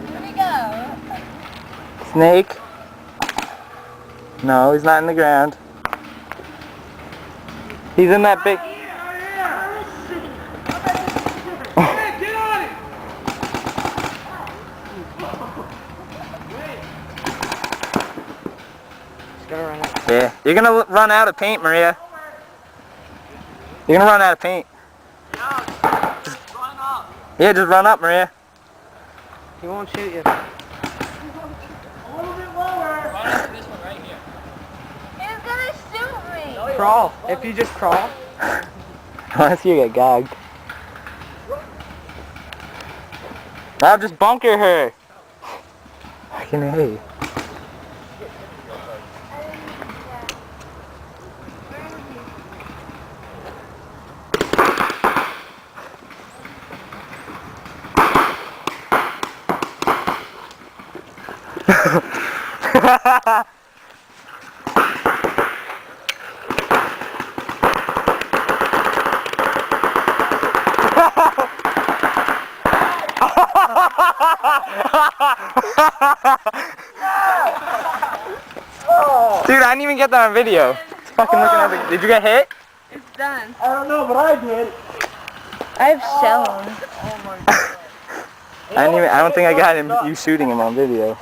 Where'd he go? Snake? No, he's not in the ground. He's in that big... Yeah, you're gonna run out of paint, Maria. You're gonna run out of paint. Just run up. Yeah, just run up, Maria. He won't shoot you. A little bit lower. Run up to this one right here. He's gonna shoot me. Crawl. If you just crawl. Unless you get gagged. Now just bunker her. Fucking hey. Dude, I didn't even get that on video. It's fucking looking at the... Did you get hit? It's done. I don't know, but I did. I have shown. I don't think I got him, you shooting him on video.